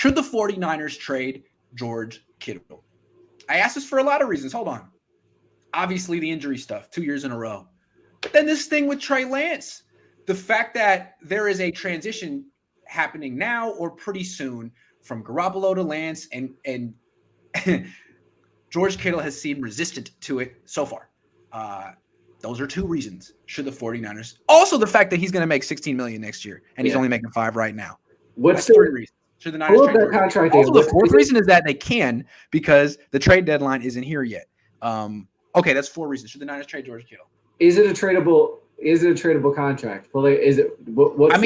Should the 49ers trade George Kittle? I asked this for a lot of reasons. Hold on. Obviously, the injury stuff, 2 years in a row. But then this thing with Trey Lance, the fact that there is a transition happening now or pretty soon from Garoppolo to Lance, and George Kittle has seemed resistant to it so far. Those are 2 reasons. Should the 49ers? Also, the fact that he's going to make $16 million next year, and he's only making $5 million right now. What's That's 3 reasons. Should the Niners trade that contract? Also, the 4th reason is that they can, because the trade deadline isn't here yet. Okay, that's 4 reasons. Should the Niners trade George Kittle? Is it a tradable contract? Well, is it? What's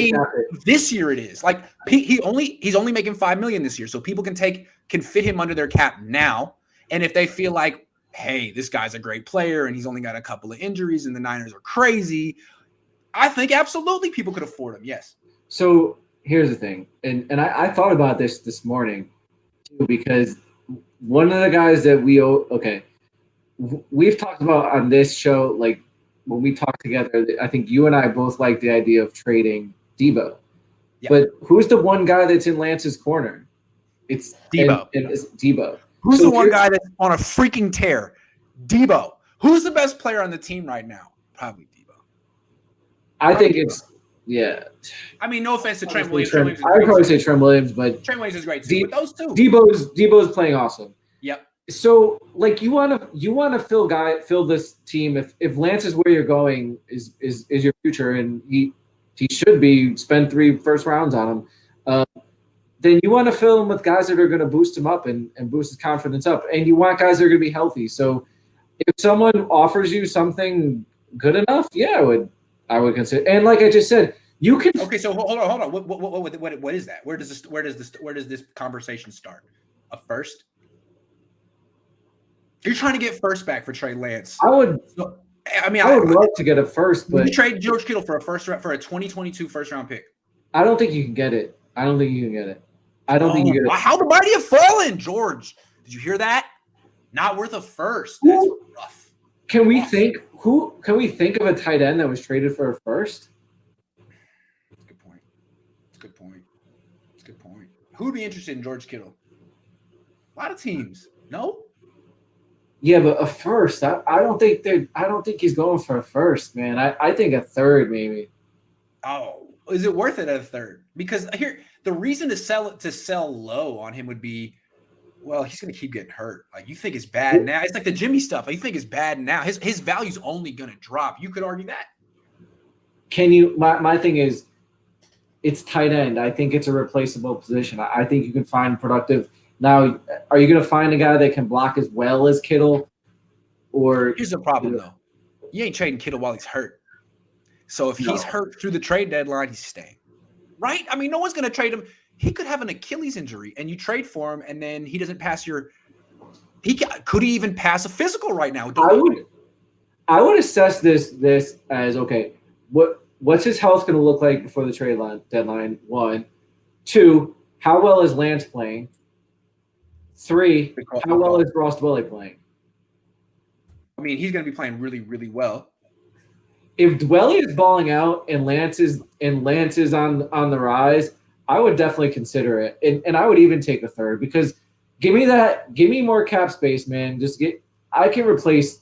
this year it is. Like he's only making $5 million this year, so people can fit him under their cap now. And if they feel like, hey, this guy's a great player and he's only got a couple of injuries and the Niners are crazy, I think absolutely people could afford him. Yes. So here's the thing, and I thought about this morning too, because one of the guys that we've talked about on this show, like when we talk together, I think you and I both like the idea of trading Debo. Yep. But who's the one guy that's in Lance's corner? It's Debo. It's Debo. Who's the one guy that's on a freaking tear? Debo. Who's the best player on the team right now? Probably Debo. I think it's I mean, no offense to Trent Williams. I would probably say Trent Williams, but Trent Williams is great too. But those two. Debo's playing awesome. Yep. So, like, you want to fill this team. If Lance is where you're going, is your future, and he should be spend 3 first rounds on him. Then you want to fill him with guys that are going to boost him up and boost his confidence up, and you want guys that are going to be healthy. So, if someone offers you something good enough, I would consider. And like I just said, you can. Okay, so hold on. What is that? Where does this conversation start? A first? You're trying to get first back for Trey Lance. I would love to get a first, but you trade George Kittle for a 2022 first round pick. I don't think you can get it. I don't think you can get it. How the mighty have fallen, George. Did you hear that? Not worth a first. That's rough. Can we think of a tight end that was traded for a first? Good point. Who would be interested in George Kittle? A lot of teams. No? Yeah, but a first. I don't think he's going for a first, man. I think a third maybe. Oh, is it worth it at a third? Because here the reason to sell low on him would be, well, he's going to keep getting hurt. Like, you think it's bad now. It's like the Jimmy stuff. You think it's bad now. His value's only going to drop. You could argue that. Can you? My thing is, it's tight end. I think it's a replaceable position. I think you can find productive. Now, are you going to find a guy that can block as well as Kittle? Or here's the problem, though. You ain't trading Kittle while he's hurt. So if he's hurt through the trade deadline, he's staying. Right? I mean, no one's going to trade him. He could have an Achilles injury, and you trade for him, and then he doesn't pass could he even pass a physical right now? I would assess this as, okay, what's his health going to look like before the trade deadline? 1. 2, how well is Lance playing? 3, how well is Ross Dwelley playing? I mean, he's going to be playing really, really well. If Dwelley is balling out and Lance is on the rise, I would definitely consider it. And I would even take a third, because give me more cap space, man. I can replace.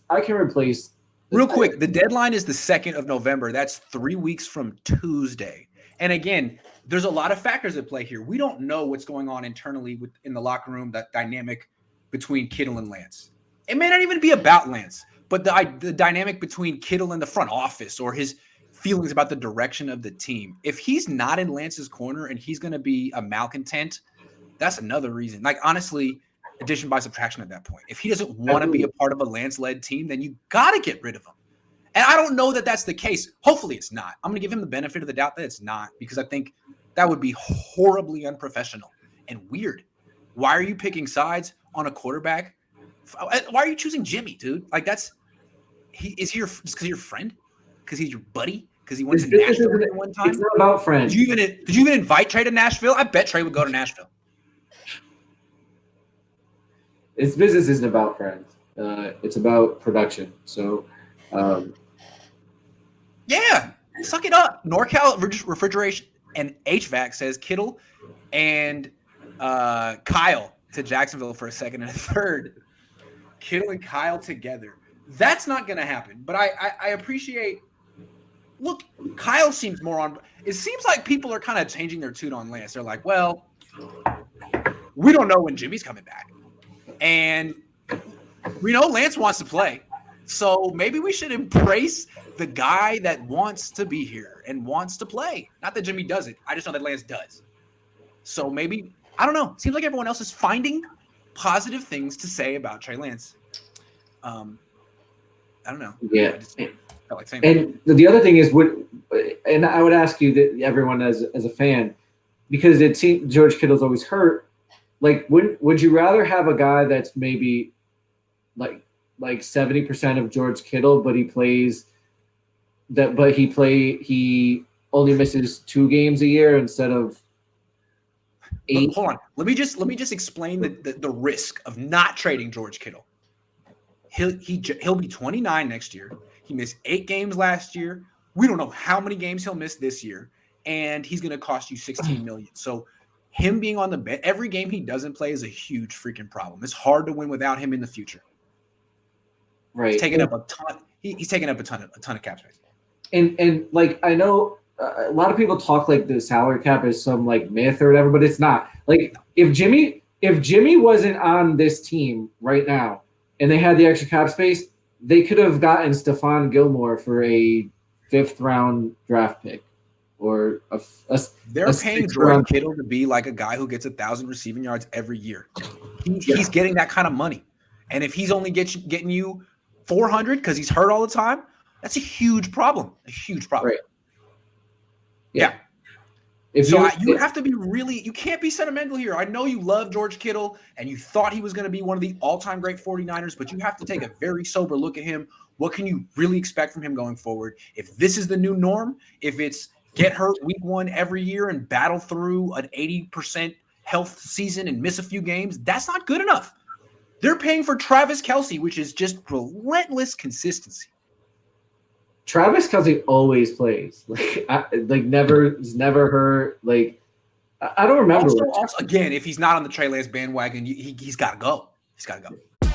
Real quick, the deadline is the 2nd of November. That's 3 weeks from Tuesday. And again, there's a lot of factors at play here. We don't know what's going on internally in the locker room, that dynamic between Kittle and Lance. It may not even be about Lance, but the dynamic between Kittle and the front office, or his feelings about the direction of the team. If he's not in Lance's corner and he's going to be a malcontent, that's another reason. Like, honestly, addition by subtraction at that point. If he doesn't want to be a part of a Lance-led team, then you got to get rid of him. And I don't know that that's the case. Hopefully it's not. I'm going to give him the benefit of the doubt that it's not, because I think that would be horribly unprofessional and weird. Why are you picking sides on a quarterback? Why are you choosing Jimmy, dude? Like, just because you're your friend? Because he's your buddy? Because he went to Nashville at one time? It's not about friends. Did you even invite Trey to Nashville? I bet Trey would go to Nashville. This business isn't about friends. It's about production. So, yeah, suck it up. NorCal Refrigeration and HVAC says Kittle and Kyle to Jacksonville for a second and a third. Kittle and Kyle together. That's not going to happen. But I appreciate. Look, Kyle seems more on. It seems like people are kind of changing their tune on Lance. They're like, well, we don't know when Jimmy's coming back, and we know Lance wants to play. So maybe we should embrace the guy that wants to be here and wants to play. Not that Jimmy doesn't. I just know that Lance does. So maybe, I don't know. Seems like everyone else is finding positive things to say about Trey Lance. I don't know. Yeah. I just felt like saying and that. the other thing is, and I would ask you that everyone as a fan, because it seems George Kittle's always hurt. Like, would you rather have a guy that's maybe like 70% of George Kittle, but he only misses 2 games a year instead of 8? Hold on. Let me just explain the risk of not trading George Kittle. He'll be 29 next year. He missed 8 games last year. We don't know how many games he'll miss this year, and he's going to cost you $16 million. So him being on the bench, every game he doesn't play is a huge freaking problem. It's hard to win without him in the future. Right. He's taking up a ton. He's taking up a ton of cap space. And like, I know a lot of people talk like the salary cap is some like myth or whatever, but it's not. Like, if Jimmy wasn't on this team right now and they had the extra cap space, they could have gotten Stephon Gilmore for a 5th round draft pick, or they're paying George Kittle to be like a guy who gets 1,000 receiving yards every year. He's getting that kind of money, and if he's only getting you 400 because he's hurt all the time, that's a huge problem. A huge problem. Right. Yeah. You have to be you can't be sentimental here. I know you love George Kittle and you thought he was going to be one of the all-time great 49ers, but you have to take a very sober look at him. What can you really expect from him going forward? If this is the new norm, if it's get hurt week 1 every year and battle through an 80% health season and miss a few games, that's not good enough. They're paying for Travis Kelce, which is just relentless consistency. Travis Kelce always plays. Never hurt. Like, I don't remember. Also, again, if he's not on the Trey Lance bandwagon, he's got to go. He's got to go.